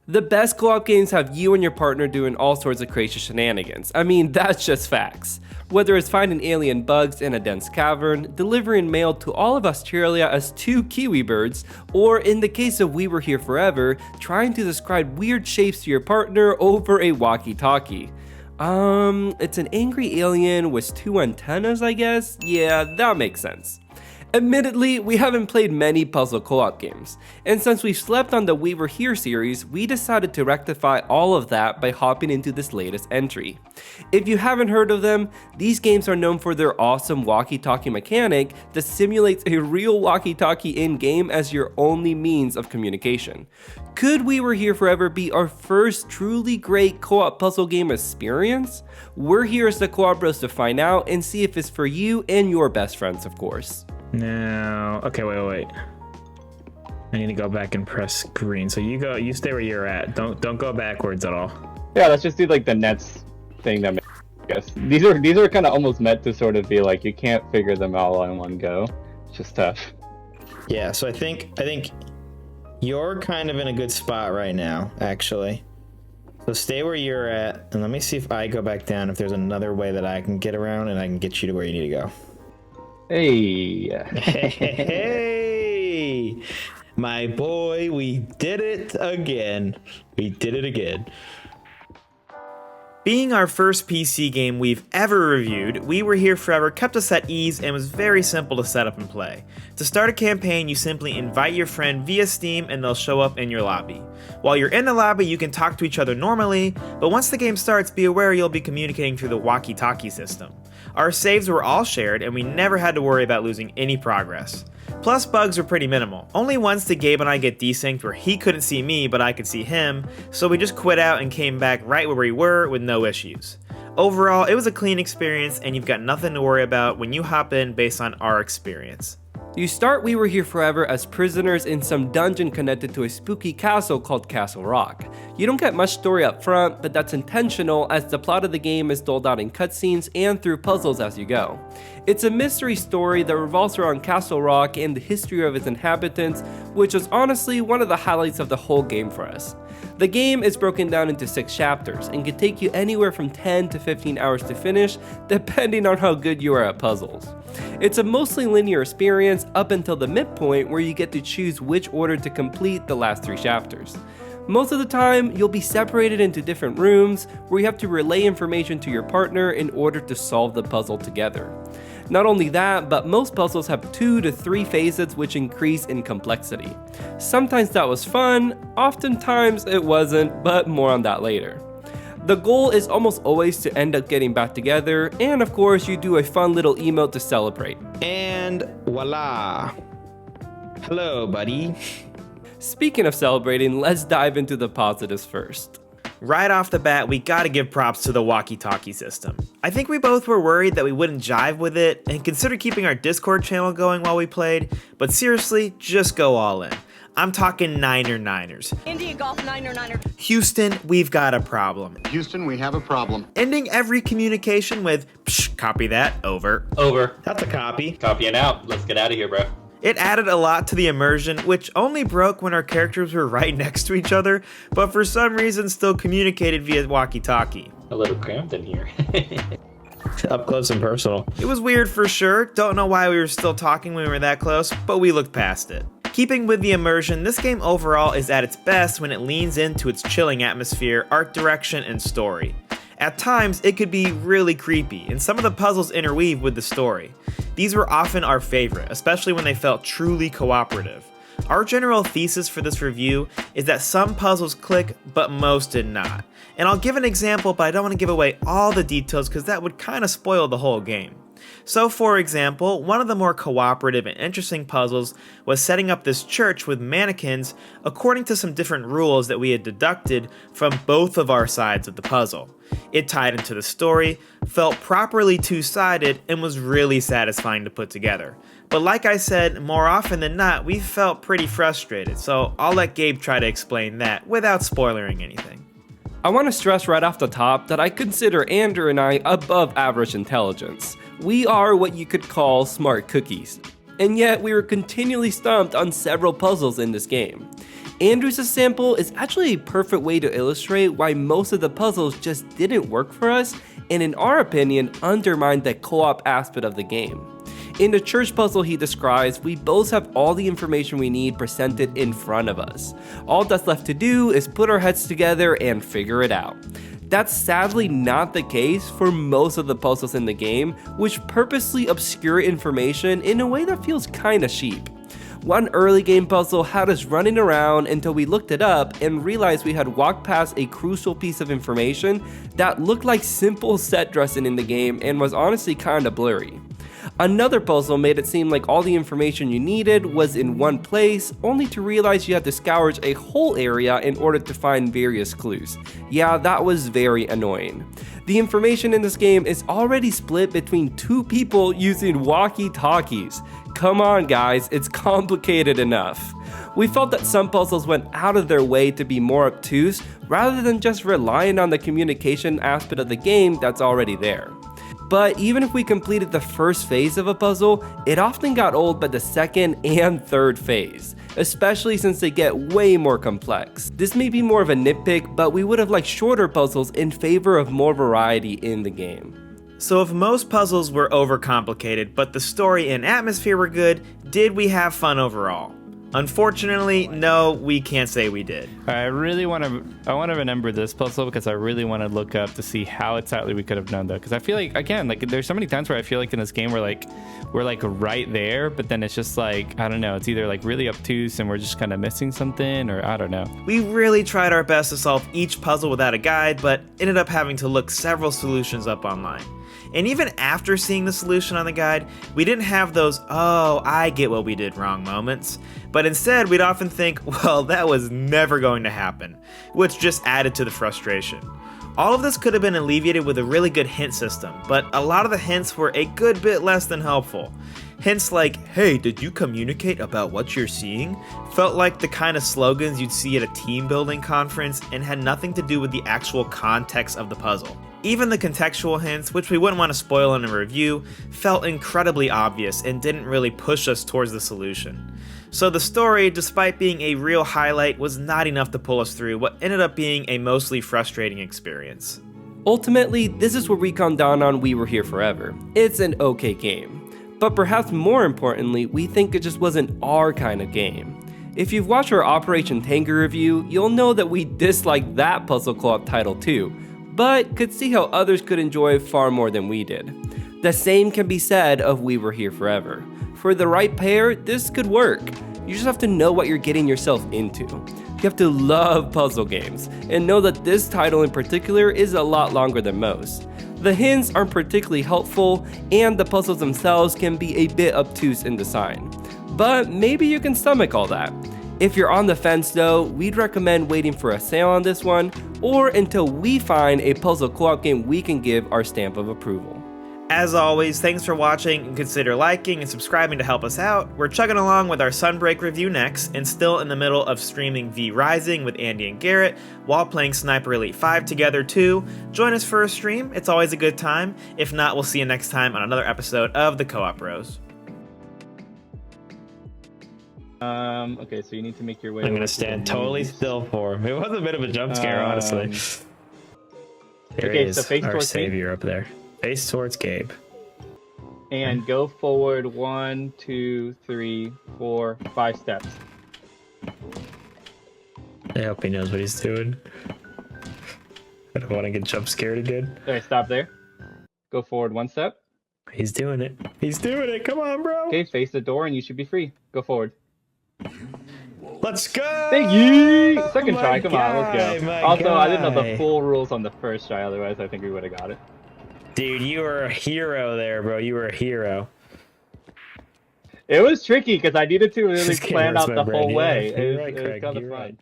The best co-op games have you and your partner doing all sorts of crazy shenanigans. I mean, that's just facts. Whether it's finding alien bugs in a dense cavern, delivering mail to all of Australia as two kiwi birds, or in the case of We Were Here Forever, trying to describe weird shapes to your partner over a walkie-talkie. It's an angry alien with two antennas, I guess? Yeah, that makes sense. Admittedly, we haven't played many puzzle co-op games, and since we've slept on the We Were Here series, we decided to rectify all of that by hopping into this latest entry. If you haven't heard of them, these games are known for their awesome walkie-talkie mechanic that simulates a real walkie-talkie in-game as your only means of communication. Could We Were Here Forever be our first truly great co-op puzzle game experience? We're here as the Co-op Bros to find out and see if it's for you and your best friends, of course. No. Okay, wait. I need to go back and press green. So you stay where you're at. Don't go backwards at all. Yeah, let's just do like the nets thing that makes, I guess. These are kind of almost meant to sort of be like you can't figure them all in one go. It's just tough. Yeah, so I think you're kind of in a good spot right now, actually. So stay where you're at, and let me see if I go back down, if there's another way that I can get around and I can get you to where you need to go. Hey. Hey, my boy, we did it again. Being our first PC game we've ever reviewed, We Were Here Forever kept us at ease and was very simple to set up and play. To start a campaign, you simply invite your friend via Steam and they'll show up in your lobby. While you're in the lobby, you can talk to each other normally, but once the game starts, be aware you'll be communicating through the walkie-talkie system. Our saves were all shared and we never had to worry about losing any progress. Plus, bugs were pretty minimal. Only once did Gabe and I get desynced where he couldn't see me but I could see him, so we just quit out and came back right where we were with no issues. Overall, it was a clean experience and you've got nothing to worry about when you hop in based on our experience. You start We Were Here Forever as prisoners in some dungeon connected to a spooky castle called Castle Rock. You don't get much story up front, but that's intentional as the plot of the game is doled out in cutscenes and through puzzles as you go. It's a mystery story that revolves around Castle Rock and the history of its inhabitants, which was honestly one of the highlights of the whole game for us. The game is broken down into 6 chapters and can take you anywhere from 10 to 15 hours to finish, depending on how good you are at puzzles. It's a mostly linear experience up until the midpoint where you get to choose which order to complete the last 3 chapters. Most of the time, you'll be separated into different rooms where you have to relay information to your partner in order to solve the puzzle together. Not only that, but most puzzles have 2 to 3 phases which increase in complexity. Sometimes that was fun, oftentimes it wasn't, but more on that later. The goal is almost always to end up getting back together, and of course you do a fun little emote to celebrate. And voila! Hello, buddy. Speaking of celebrating, let's dive into the positives first. Right off the bat, we gotta give props to the walkie-talkie system. I think we both were worried that we wouldn't jive with it and considered keeping our Discord channel going while we played, but seriously, just go all in. I'm talking Niners. India Golf Niner. Houston, we've got a problem. Houston, we have a problem. Ending every communication with, psh, copy that, over. Over. That's a copy. Copying out. Let's get out of here, bro. It added a lot to the immersion, which only broke when our characters were right next to each other, but for some reason still communicated via walkie-talkie. A little cramped in here. Up close and personal. It was weird for sure, don't know why we were still talking when we were that close, but we looked past it. Keeping with the immersion, this game overall is at its best when it leans into its chilling atmosphere, art direction, and story. At times, it could be really creepy, and some of the puzzles interweave with the story. These were often our favorite, especially when they felt truly cooperative. Our general thesis for this review is that some puzzles click, but most did not. And I'll give an example, but I don't want to give away all the details because that would kind of spoil the whole game. So for example, one of the more cooperative and interesting puzzles was setting up this church with mannequins according to some different rules that we had deducted from both of our sides of the puzzle. It tied into the story, felt properly two-sided, and was really satisfying to put together. But like I said, more often than not, we felt pretty frustrated, so I'll let Gabe try to explain that without spoiling anything. I want to stress right off the top that I consider Andrew and I above average intelligence. We are what you could call smart cookies. And yet we were continually stumped on several puzzles in this game. Andrews' sample is actually a perfect way to illustrate why most of the puzzles just didn't work for us, and in our opinion, undermined the co-op aspect of the game. In the church puzzle he describes, we both have all the information we need presented in front of us. All that's left to do is put our heads together and figure it out. That's sadly not the case for most of the puzzles in the game, which purposely obscure information in a way that feels kinda cheap. One early game puzzle had us running around until we looked it up and realized we had walked past a crucial piece of information that looked like simple set dressing in the game and was honestly kinda blurry. Another puzzle made it seem like all the information you needed was in one place, only to realize you had to scourge a whole area in order to find various clues. Yeah, that was very annoying. The information in this game is already split between two people using walkie-talkies. Come on guys, it's complicated enough. We felt that some puzzles went out of their way to be more obtuse rather than just relying on the communication aspect of the game that's already there. But even if we completed the first phase of a puzzle, it often got old by the second and third phase, especially since they get way more complex. This may be more of a nitpick, but we would have liked shorter puzzles in favor of more variety in the game. So if most puzzles were overcomplicated, but the story and atmosphere were good, did we have fun overall? Unfortunately, no, we can't say we did. I want to remember this puzzle because I really want to look up to see how exactly we could have done that. Because I feel like, again, like there's so many times where I feel like in this game we're like right there, but then it's just like, I don't know, it's either like really obtuse and we're just kind of missing something, or I don't know. We really tried our best to solve each puzzle without a guide, but ended up having to look several solutions up online. And even after seeing the solution on the guide, we didn't have those, oh, I get what we did wrong moments. But instead, we'd often think, well, that was never going to happen, which just added to the frustration. All of this could have been alleviated with a really good hint system, but a lot of the hints were a good bit less than helpful. Hints like, hey, did you communicate about what you're seeing? Felt like the kind of slogans you'd see at a team building conference and had nothing to do with the actual context of the puzzle. Even the contextual hints, which we wouldn't want to spoil in a review, felt incredibly obvious and didn't really push us towards the solution. So the story, despite being a real highlight, was not enough to pull us through what ended up being a mostly frustrating experience. Ultimately, this is where we come down on We Were Here Forever. It's an okay game. But perhaps more importantly, we think it just wasn't our kind of game. If you've watched our Operation Tango review, you'll know that we disliked that puzzle co-op title too, but could see how others could enjoy far more than we did. The same can be said of We Were Here Forever. For the right pair, this could work. You just have to know what you're getting yourself into. You have to love puzzle games, and know that this title in particular is a lot longer than most. The hints aren't particularly helpful, and the puzzles themselves can be a bit obtuse in design. But maybe you can stomach all that. If you're on the fence though, we'd recommend waiting for a sale on this one, or until we find a puzzle co-op game we can give our stamp of approval. As always, thanks for watching, and consider liking and subscribing to help us out. We're chugging along with our Sunbreak review next, and still in the middle of streaming V Rising with Andy and Garrett, while playing Sniper Elite 5 together too. Join us for a stream, it's always a good time. If not, we'll see you next time on another episode of the Co-op Bros. Okay, so you need to make your way. I'm gonna stand totally still for him. It was a bit of a jump scare, honestly. There okay, it is, so face our towards savior up there. Face towards Gabe. And go forward 1, 2, 3, 4, 5 steps. I hope he knows what he's doing. I don't want to get jump scared again. Okay, stop there. Go forward 1 step. He's doing it. He's doing it. Come on, bro. Okay, face the door and you should be free. Go forward. Let's go. Thank you. Second My try. Come on, let's guy, go. my Also, I didn't know guy. the full rules on the first try. Otherwise, I think we would have got it. Dude, you were a hero there, bro. You were a hero. It was tricky because I needed to really This game plan hurts out my the brain. whole Yeah, way. you're It right, was Craig. kind of You're fun. right.